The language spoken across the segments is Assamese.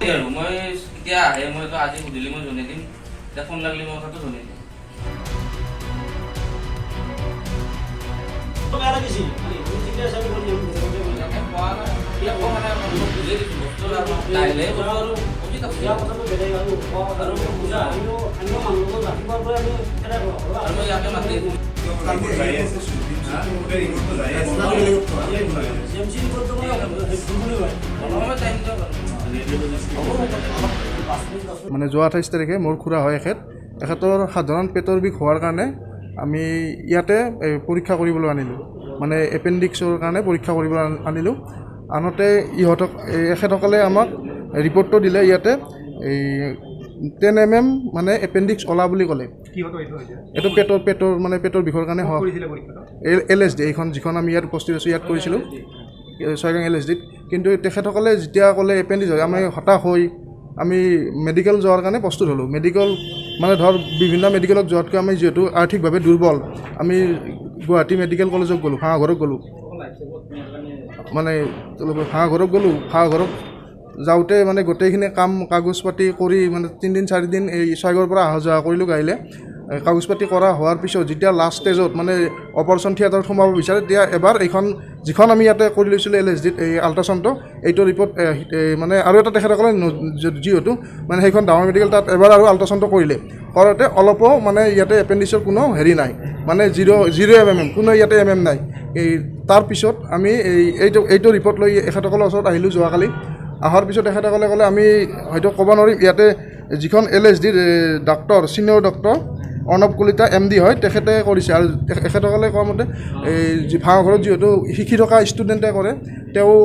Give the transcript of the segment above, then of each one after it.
মই কেতিয়া আহে মই আজি সুধিলে মই জনাই দিম, এতিয়া ফোন লাগিলে মই কথাটো জনাই দিম। মানে যোৱা 28 তাৰিখে মোৰ খুৰা হয় এখেতৰ সাধাৰণ পেটৰ বিষ হোৱাৰ কাৰণে আমি ইয়াতে পৰীক্ষা কৰিবলৈ আনিলোঁ, মানে এপেণ্ডিক্সৰ কাৰণে পৰীক্ষা কৰিবলৈ আনিলোঁ। আনহাতে এখেতসকলে আমাক ৰিপৰ্টটো দিলে ইয়াতে এই 10 mm মানে এপেণ্ডিক্স ওলা বুলি ক'লে। এইটো পেটৰ মানে পেটৰ বিষৰ কাৰণে হয়। LSD এইখন যিখন আমি ইয়াত উপস্থিত আছোঁ ইয়াত কৰিছিলোঁ 6 গাঁও LSD। কিন্তু তেখেতসকলে যেতিয়া ক'লে এপেণ্ডিক্স হয়, আমি হতাশ হৈ আমি মেডিকেল যোৱাৰ কাৰণে প্ৰস্তুত হ'লোঁ। মেডিকেল মানে বিভিন্ন মেডিকেলত যোৱাতকৈ আমি যিহেতু আৰ্থিকভাৱে দুৰ্বল, আমি গুৱাহাটী মেডিকেল কলেজত গ'লোঁ, ভাঙাঘৰত গ'লোঁ। মানে ভাঙাঘৰত যাওঁতে মানে গোটেইখিনি কাগজ পাতি কৰি মানে 3 দিন 4 দিন এই ছয়গাঁৱৰ পৰা অহা যোৱা কৰিলোঁ গাড়ীলৈ। কাগজ পাতি কৰা হোৱাৰ পিছত যেতিয়া লাষ্ট ষ্টেজত মানে অপাৰেশ্যন থিয়েটাৰত সোমাব বিচাৰে, তেতিয়া এবাৰ যিখন আমি ইয়াতে কৰি লৈছিলোঁ LSDত এই আল্ট্ৰাচাউণ্ডটো, এইটো ৰিপৰ্ট মানে আৰু এটা তেখেতসকলে যিহেতু মানে সেইখন ডাঙৰ মেডিকেল, তাত এবাৰ আৰু আল্ট্ৰাচাউণ্ডটো কৰিলে। কৰোঁতে অলপো মানে ইয়াতে এপেণ্ডিক্সৰ কোনো হেৰি নাই, মানে 0 mm কোনো ইয়াতে নাই। তাৰপিছত আমি এইটো ৰিপৰ্ট লৈ এখেতসকলৰ ওচৰত আহিলোঁ যোৱাকালি। অহাৰ পিছত তেখেতসকলে ক'লে আমি হয়তো ক'ব নোৱাৰিম, ইয়াতে যিখন LSDৰ doctor senior doctor Arnab Kalita MD হয়, তেখেতে কৰিছে। আৰু তেখেতসকলে কোৱা মতে এই ভাঙাঘৰত যিহেতু শিকি থকা ষ্টুডেণ্টে কৰে, তেওঁ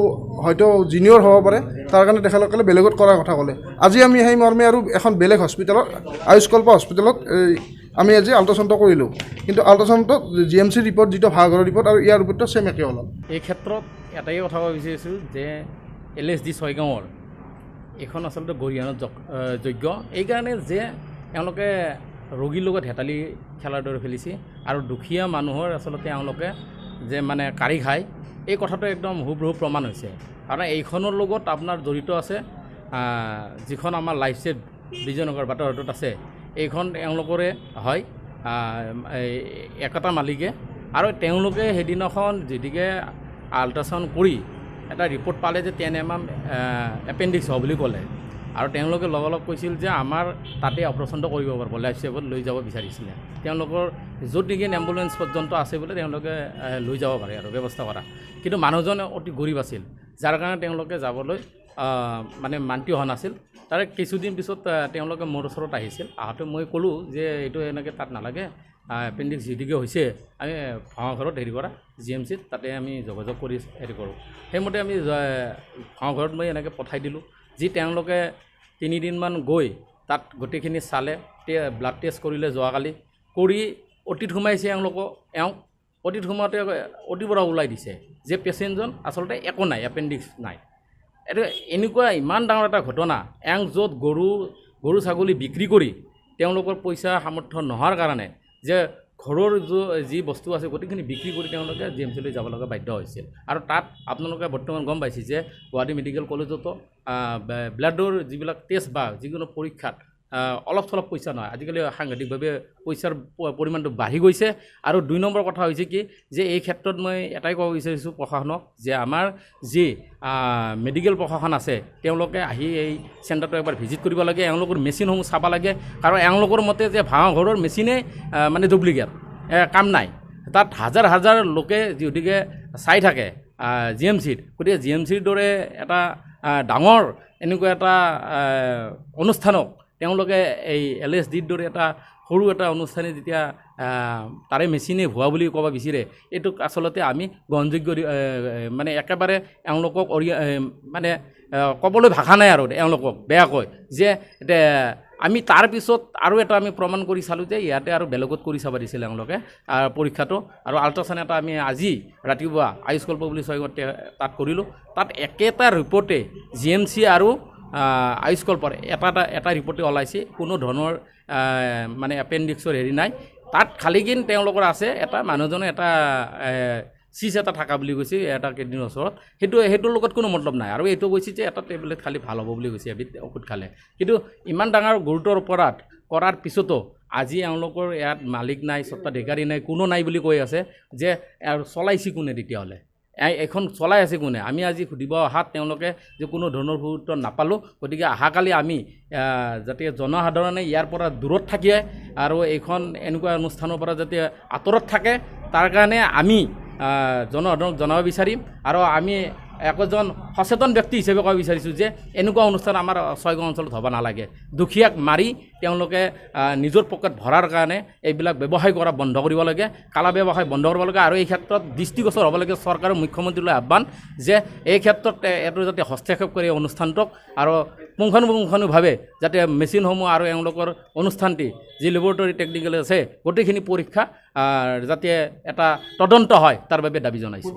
হয়তো জুনিয়ৰ হ'ব পাৰে, তাৰ কাৰণে তেখেতসকলে বেলেগত কৰাৰ কথা ক'লে। আজি আমি সেই মৰ্মে আৰু এখন বেলেগ হস্পিটেলত আয়ুষ্কল্প হস্পিটেলত আমি আজি আল্ট্ৰাচাউণ্ডটো কৰিলোঁ। কিন্তু আল্ট্ৰাচাউণ্ডত GMC ৰিপৰ্ট যিটো ভাঙাঘৰৰ ৰিপৰ্ট আৰু ইয়াৰ ৰিপৰ্টটো ছেম একে ওলাল। এই ক্ষেত্ৰত এটাই কথা ক'ব বিচাৰিছোঁ যে LSD 6 গাঁৱৰ এইখন আচলতে গৰিহণাৰ যোগ্য, এইকাৰণে যে এওঁলোকে ৰোগীৰ লগত হেতালি খেলাৰ দৰে খেলিছে আৰু দুখীয়া মানুহৰ আচলতে এওঁলোকে যে মানে কাঢ়ি খায়, এই কথাটো একদম হুবহু প্ৰমাণ হৈছে। কাৰণ এইখনৰ লগত আপোনাৰ জড়িত আছে যিখন আমাৰ লাইফ ছেভ বিজয়নগৰ বাটৰটোত আছে, এইখন এওঁলোকৰে হয় একেটা মালিকে। আৰু তেওঁলোকে সেইদিনাখন যেদিকে আল্ট্ৰাচাউণ্ড কৰি এটা ৰিপৰ্ট পালে যে 10 mm এপেণ্ডিক্স হ'ব বুলি ক'লে, আৰু তেওঁলোকে লগালগ কৈছিল যে আমাৰ তাতে অপাৰেশ্যনটো কৰিব পাৰিব, লাইফ ছেভত লৈ যাব বিচাৰিছিলে। তেওঁলোকৰ য'ত নেকি এম্বুলেঞ্চ পৰ্যন্ত আছে বোলে তেওঁলোকে লৈ যাব পাৰে আৰু ব্যৱস্থা কৰা। কিন্তু মানুহজন অতি গৰীব আছিল, যাৰ কাৰণে তেওঁলোকে যাবলৈ মানে মান্তি হোৱা নাছিল। তাৰে কিছুদিন পিছত তেওঁলোকে মোৰ ওচৰত আহিছিল। আহোঁতে মই ক'লোঁ যে এইটো এনেকৈ তাত নালাগে, এপেণ্ডিক্স যিদিকে হৈছে আমি ভাঙাঘৰত হেৰি কৰা GMCত, তাতে আমি যোগাযোগ কৰি হেৰি কৰোঁ। সেইমতে আমি ভাঙাঘৰত মই এনেকৈ পঠাই দিলোঁ। যি তেওঁলোকে 3 দিনমান গৈ তাত গোটেইখিনি চালে, ব্লাড টেষ্ট কৰিলে যোৱাকালি, কৰি অতীত সোমাইছে এওঁক অতীত সোমাওঁতে অতিৰ পৰা ওলাই দিছে যে পেচেণ্টজন আচলতে একো নাই, এপেণ্ডিক্স নাই। এইটো এনেকুৱা ইমান ডাঙৰ এটা ঘটনা, য'ত গৰু ছাগলী বিক্ৰী কৰি তেওঁলোকৰ পইচা সামৰ্থ্য নোহোৱাৰ কাৰণে যে ঘৰৰ যি বস্তু আছে গোটেইখিনি বিক্ৰী কৰি তেওঁলোকে GMCলৈ যাব লগা বাধ্য হৈছিল। আৰু তাত আপোনালোকে বৰ্তমান গম পাইছে যে গুৱাহাটী মেডিকেল কলেজতো ব্লাডৰ যিবিলাক টেষ্ট বা যিকোনো পৰীক্ষাত অলপ চলপ পইচা নহয়, আজিকালি সাংঘাতিকভাৱে পইচাৰ পৰিমাণটো বাঢ়ি গৈছে। আৰু 2 নম্বৰ কথা হৈছে কি যে এই ক্ষেত্ৰত মই এটাই ক'ব বিচাৰিছোঁ প্ৰশাসনক, যে আমাৰ যি মেডিকেল প্ৰশাসন আছে তেওঁলোকে আহি এই চেণ্টাৰটো এবাৰ ভিজিট কৰিব লাগে, এওঁলোকৰ মেচিনসমূহ চাব লাগে। কাৰণ এওঁলোকৰ মতে যে ভাঙাঘৰৰ মেচিনে মানে ডুপ্লিকেট, কাম নাই। তাত হাজাৰ হাজাৰ লোকে যিহেতুকে চাই থাকে GMCত, গতিকে GMCৰ দৰে এটা ডাঙৰ এনেকুৱা এটা অনুষ্ঠানক তেওঁলোকে এই LSDৰ দৰে এটা সৰু এটা অনুষ্ঠানে যেতিয়া তাৰে মেচিনে ভুৱা বুলি ক'ব বিচাৰে, এইটোক আচলতে আমি গ্ৰহণযোগ্য মানে একেবাৰে এওঁলোকক মানে ক'বলৈ ভাষা নাই আৰু এওঁলোকক বেয়াকৈ যে আমি তাৰপিছত আৰু এটা আমি প্ৰমাণ কৰি চালোঁ যে ইয়াতে আৰু বেলেগত কৰি চাব দিছিল এওঁলোকে পৰীক্ষাটো। আৰু আল্ট্ৰাচাউণ্ড এটা আমি আজি ৰাতিপুৱা আয়ুষ্কল্প বুলি 6 গাঁৱত তাত কৰিলোঁ। তাত একেটা ৰিপৰ্টে GMC আৰু আয়ুষ্কল্পৰ এটা ৰিপৰ্টে ওলাইছে, কোনো ধৰণৰ মানে এপেণ্ডিক্সৰ হেৰি নাই। তাত খালি তেওঁলোকৰ আছে এটা মানুহজনে এটা চিজ এটা থকা বুলি কৈছে এটা কেইদিনৰ ওচৰত সেইটোৰ লগত কোনো মতলব নাই আৰু এইটো কৈছে যে এটা টেবলেট খালি ভাল হ'ব বুলি কৈছে এবিধ ঔষধ খালে কিন্তু ইমান ডাঙৰ গুৰুতৰ অপৰাধ কৰাৰ পিছতো আজি এওঁলোকৰ ইয়াত মালিক নাই স্বত্বাধিকাৰী নাই কোনো নাই বুলি কৈ আছে যে চলাইছে কোনে তেতিয়াহ'লে এখন চলাই আছে কোনে আমি আজি সুধিব অহাত তেওঁলোকে যে কোনো ধৰণৰ গুৰুত্ব নাপালোঁ গতিকে অহাকালি আমি যাতে জনসাধাৰণে ইয়াৰ পৰা দূৰত থাকে আৰু এইখন এনেকুৱা অনুষ্ঠানৰ পৰা যাতে আঁতৰত থাকে তাৰ কাৰণে আমি জনসাধাৰণক জনাব বিচাৰিম আৰু আমি একজন সচেতন ব্যক্তি হিচাপে ক'ব বিচাৰিছোঁ যে এনেকুৱা অনুষ্ঠান আমাৰ ছয়গাঁও অঞ্চলত হ'ব নালাগে দুখীয়াক মাৰি তেওঁলোকে নিজৰ পকেট ভৰাৰ কাৰণে এইবিলাক ব্যৱসায় কৰা বন্ধ কৰিব লাগে কালা ব্যৱসায় বন্ধ কৰিব লাগে আৰু এই ক্ষেত্ৰত দৃষ্টিগোচৰ হ'ব লাগে চৰকাৰৰ মুখ্যমন্ত্ৰীলৈ আহ্বান যে এই ক্ষেত্ৰত এইটো যাতে হস্তক্ষেপ কৰে অনুষ্ঠানটোক আৰু পুংখানুপুংখানুভাৱে যাতে মেচিনসমূহ আৰু এওঁলোকৰ অনুষ্ঠানটি যি লেবৰেটৰী টেকনিকেল আছে গোটেইখিনি পৰীক্ষা যাতে এটা তদন্ত হয় তাৰ বাবে দাবী জনাইছোঁ।